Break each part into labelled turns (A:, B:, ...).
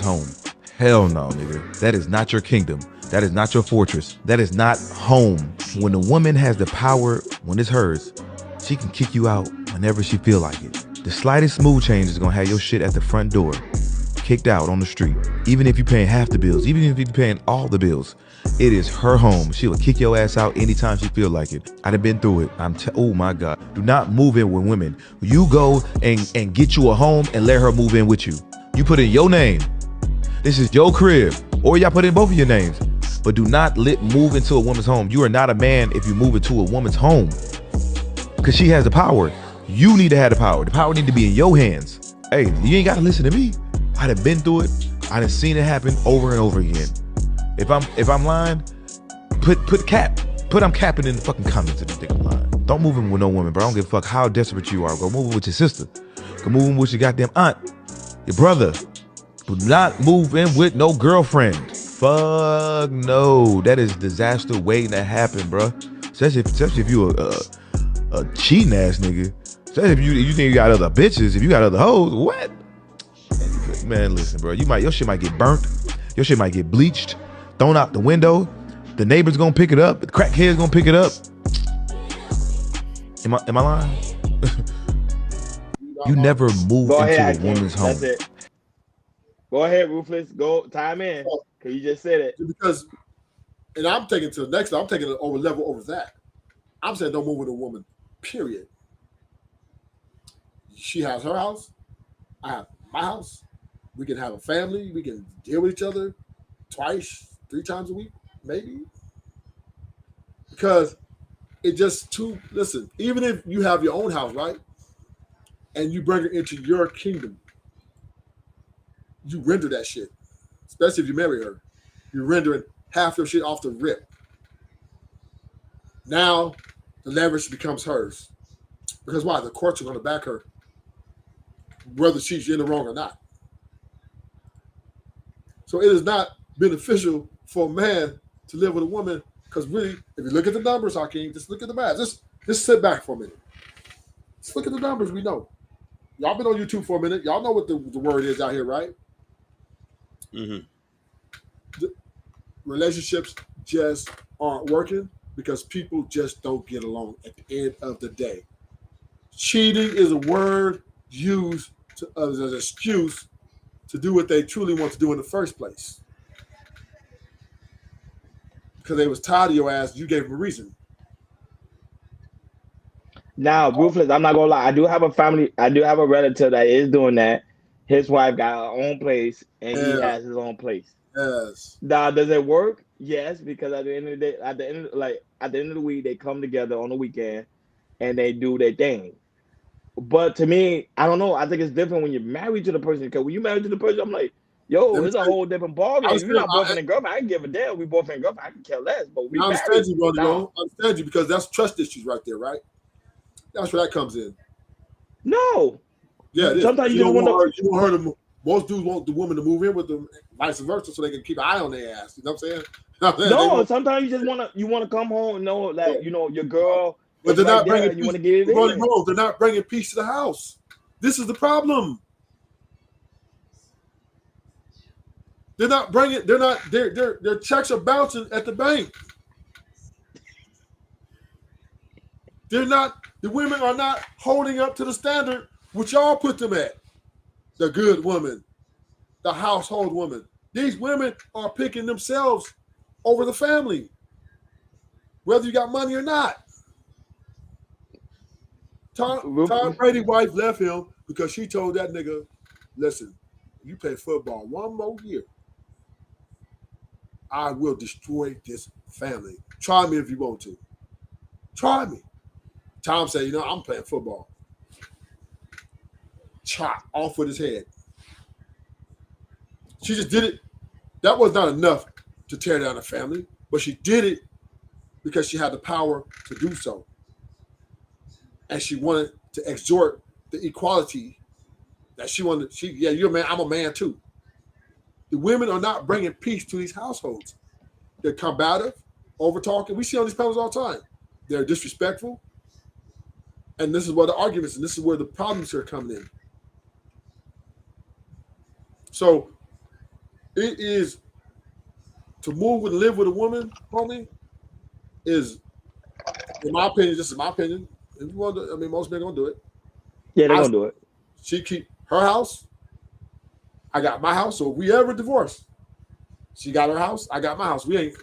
A: home. Hell no, nigga. That is not your kingdom. That is not your fortress. That is not home. When a woman has the power, when it's hers, she can kick you out whenever she feel like it. The slightest mood change is gonna have your shit at the front door, kicked out on the street. Even if you're paying half the bills, even if you're paying all the bills, it is her home. She will kick your ass out anytime she feel like it. I done been through it. Oh my God. Do not move in with women. You go and get you a home and let her move in with you. You put in your name. This is your crib. Or y'all put in both of your names. But do not move into a woman's home. You are not a man if you move into a woman's home. Because she has the power. You need to have the power. The power need to be in your hands. Hey, you ain't got to listen to me. I done been through it. I done seen it happen over and over again. If I'm lying, put I'm capping in the fucking comments if you think I'm lying. Don't move in with no woman, bro. I don't give a fuck how desperate you are. Go move in with your sister. Go move in with your goddamn aunt, your brother. Do not move in with no girlfriend. Fuck no. That is disaster waiting to happen, bro. Especially if you a cheating ass nigga. Especially if you think you got other bitches. If you got other hoes, what? Man, listen, bro. Your shit might get burnt. Your shit might get bleached, thrown out the window. The neighbor's gonna pick it up. The crackhead's gonna pick it up. Am I lying? You never move into a woman's home.
B: That's it. Go ahead, Ruthless. Go time in. Cause you just said it.
C: Because, and I'm taking it to the next. I'm taking it over level over that. I'm saying don't move with a woman. Period. She has her house. I have my house. We can have a family. We can deal with each other twice, 3 times a week, maybe. Because it just listen, even if you have your own house, right? And you bring her into your kingdom, you render that shit. Especially if you marry her. You're rendering half your shit off the rip. Now the leverage becomes hers. Because why? The courts are going to back her, whether she's in the wrong or not. So it is not beneficial for a man to live with a woman because really, if you look at the numbers, Hakeem, just look at the math. Just sit back for a minute. Just look at the numbers. We know. Y'all been on YouTube for a minute. Y'all know what the word is out here, right?
D: Mm-hmm.
C: Relationships just aren't working because people just don't get along at the end of the day. Cheating is a word used as an excuse to do what they truly want to do in the first place. Because they was tired of your ass, you gave them a reason.
B: Now, Ruthless, I'm not gonna lie. I do have a relative that is doing that. His wife got her own place and he has his own place.
C: Yes.
B: Now, does it work? Yes, because at the end of the day, at the end of the week, they come together on the weekend and they do their thing. But to me, I don't know. I think it's different when you're married to the person. Because when you married to the person, I'm like, yo, it's a whole different ballgame. If you're not boyfriend and girlfriend, I can give a damn. We boyfriend and girlfriend, I can care less. But we
C: I
B: married.
C: understand you, brother. I understand you because that's trust issues right there, right? That's where that comes in.
B: No.
C: Yeah, it is.
B: Sometimes
C: you don't want her to. Most dudes want the woman to move in with them, vice versa, so they can keep an eye on their ass. You know what I'm saying?
B: No, sometimes you just wanna come home and know that your girl.
C: But they're not bringing.
B: You want to get it in.
C: They're not bringing peace to the house. This is the problem. They're not bringing. They're not. Their checks are bouncing at the bank. They're not. The women are not holding up to the standard which y'all put them at. The good woman, the household woman. These women are picking themselves over the family, whether you got money or not. Tom Brady's wife left him because she told that nigga, listen, you play football one more year, I will destroy this family. Try me if you want to. Try me. Tom said, I'm playing football. Chop off with his head. She just did it. That was not enough to tear down a family, but she did it because she had the power to do so. And she wanted to exhort the equality that she wanted. You're a man, I'm a man too. The women are not bringing peace to these households. They're combative, over-talking. We see on these panels all the time. They're disrespectful. And this is where the arguments and this is where the problems are coming in. So it is to move and live with a woman, homie, is, in my opinion, this is my opinion. If you want to, I mean, most men gonna do it.
B: Yeah, they're
C: I-
B: gonna do it.
C: She keep her house. I got my house. So if we ever divorce, she got her house. I got my house. We ain't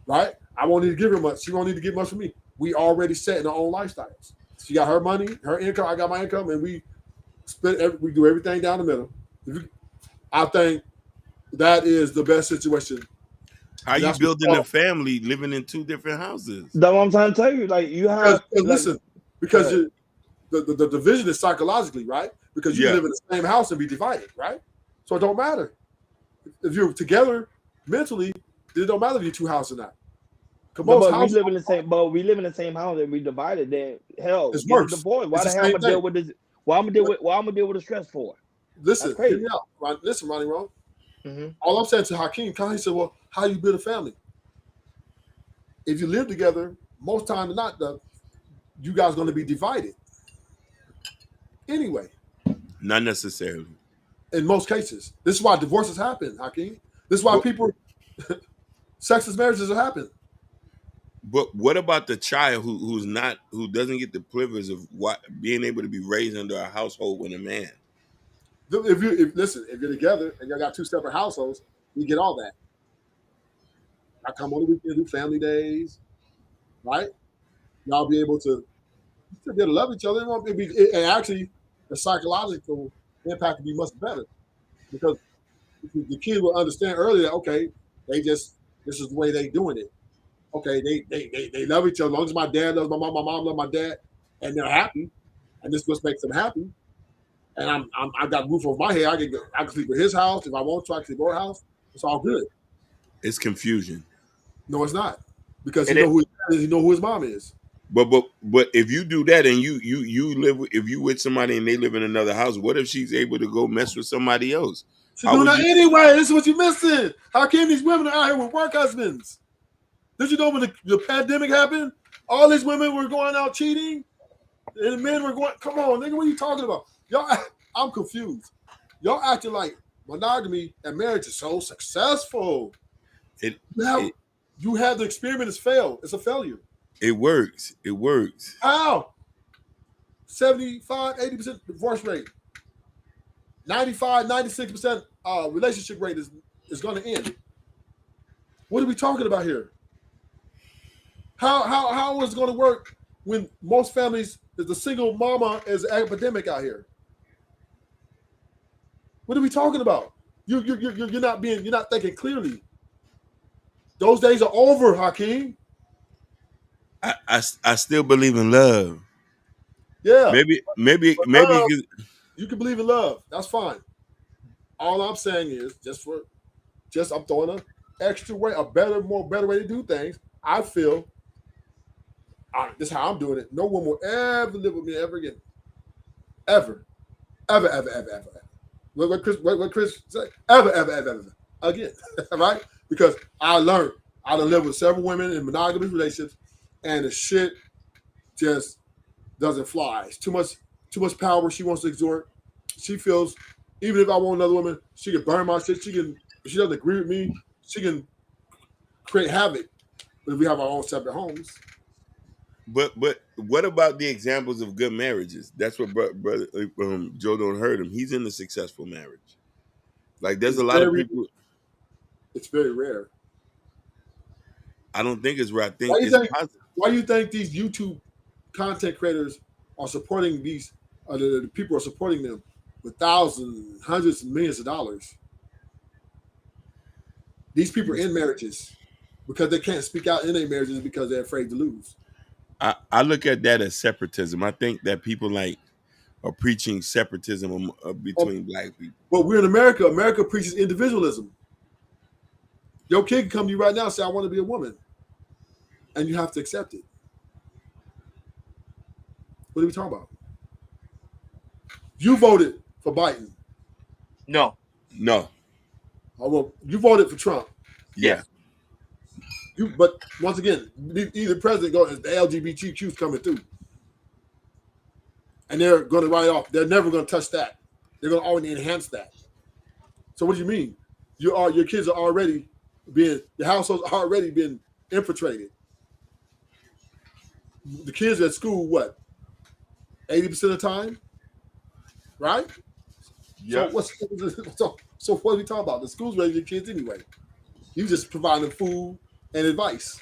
C: right. I won't need to give her much. She won't need to get much from me. We already set in our own lifestyles. She got her money, her income. I got my income, and we we do everything down the middle. I think that is the best situation.
D: How you
C: That's
D: building
C: what-
D: a family living in two different houses?
B: That's what I'm trying to tell you. Like you have,
C: Because,
B: like,
C: listen, because
B: Go
C: the division is psychologically, right? Because you
D: Yeah.
C: live in the same house and be divided, right? So it don't matter. If you're together mentally, it don't matter if you're two houses or not. 'Cause
B: but
C: most
B: we
C: houses-
B: live in the same, but we live in the same house and we divided. Then hell,
C: It's
B: get a
C: worse.
B: divorce. Why
C: It's
B: the
C: the
B: hell I'm
C: same
B: gonna deal
C: thing.
B: with this? Why I'm gonna deal with the stress for?
C: listen,
B: That's crazy.
C: hear me out. Listen, Ronnie Wrong.
B: Mm-hmm.
C: All I'm saying to Hakeem, he said, well, how you build a family? If you live together, most times than not, you guys going to be divided. Anyway,
D: Not necessarily.
C: in most cases. This is why divorces happen, Hakeem. This is why sexless marriages happen.
D: But what about the child who doesn't get the privilege of being able to be raised under a household with a man?
C: If you're together and y'all got two separate households, you get all that. I come on the weekend, do family days, right? Y'all be able to love each other. And actually, the psychological impact would be much better because the kid will understand earlier that, okay, this is the way they doing it. Okay, they love each other. As long as my dad loves my mom loves my dad, and they're happy, and this is what makes them happy. And I got a roof over my head. I can sleep at his house if I want to. I can sleep at our house. It's all good.
D: It's confusion.
C: No, it's not, because
B: And
C: he know who his mom is.
D: But if you do that and you live if you with somebody and they live in another house, what if she's able to go mess with somebody else?
C: She's doing that anyway. This is what you're missing. How can these women are out here with work husbands? Did you know when the pandemic happened, all these women were going out cheating, and the men were going? Come on, nigga, what are you talking about? Y'all, I'm confused. Y'all acting like monogamy and marriage is so successful. You had the experiment has failed. It's a failure.
D: It works. It works.
C: How? 75, 80% divorce rate. 95, 96% relationship rate is going to end. What are we talking about here? How is it going to work when most families, the single mama is an epidemic out here? What are we talking about? You're not thinking clearly. Those days are over, Hakeem.
D: I still believe in love.
C: Yeah.
D: Maybe
C: you can believe in love. That's fine. All I'm saying is I'm throwing an extra way, a better way to do things. I feel this is how I'm doing it. No one will ever live with me ever again. Ever. What Chris said? Ever again. Right? Because I learned. I done lived with several women in monogamous relationships, and the shit just doesn't fly. It's too much power she wants to exert. She feels even if I want another woman, she can burn my shit. If she doesn't agree with me, she can create havoc. But if we have our own separate homes.
D: But what about the examples of good marriages? That's what brother Joe don't hurt him. He's in a successful marriage. Like there's a lot of people.
C: It's very rare.
D: I don't think it's rare. I think it's positive.
C: Why do you think these YouTube content creators are supporting these? The people are supporting them with thousands, hundreds, and millions of dollars. These people are in marriages because they can't speak out in their marriages because they're afraid to lose.
D: I look at that as separatism. I think that people are preaching separatism between black people.
C: But we're in America. America preaches individualism. Your kid can come to you right now and say, I want to be a woman. And you have to accept it. What are we talking about? You voted for Biden.
B: No.
D: No.
C: Oh, well, you voted for Trump.
D: Yeah.
C: But once again, either president goes, the LGBTQ's coming through. And they're going to write off. They're never going to touch that. They're going to always enhance that. So what do you mean? your kids are already your household's already been infiltrated. The kids at school, what, 80% of the time, right?
D: Yeah.
C: So what are we talking about? The school's raising your kids anyway. You just providing food and advice.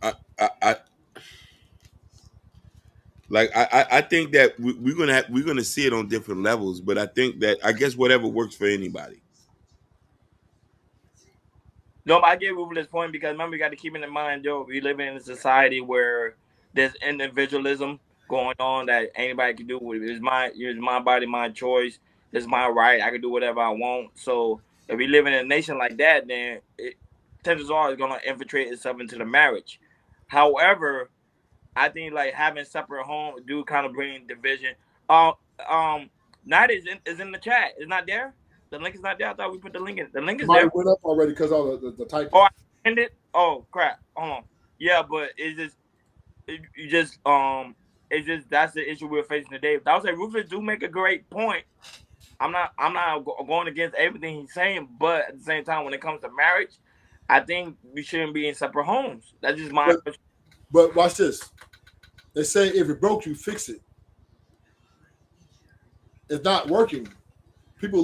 D: I think that we're gonna see it on different levels, but I think that I guess whatever works for anybody.
B: No, I get Rufus' point because remember, you got to keep in mind, Joe, we live in a society where there's individualism going on that anybody can do. It's my body, my choice. It's my right. I can do whatever I want. So if we live in a nation like that, then chances are it's gonna infiltrate itself into the marriage. However, I think like having separate homes do kind of bring division. Night is in the chat. It's not there. The link is not there. I thought we put the link in. The link is there.
C: Mine went up already because all the typing.
B: Oh, I ended. Oh crap. Hold on. Yeah, but it's just that's the issue we're facing today. I would say Rufus do make a great point. I'm not going against everything he's saying, but at the same time, when it comes to marriage, I think we shouldn't be in separate homes. That's just my.
C: But watch this. They say if it broke, you fix it. It's not working. People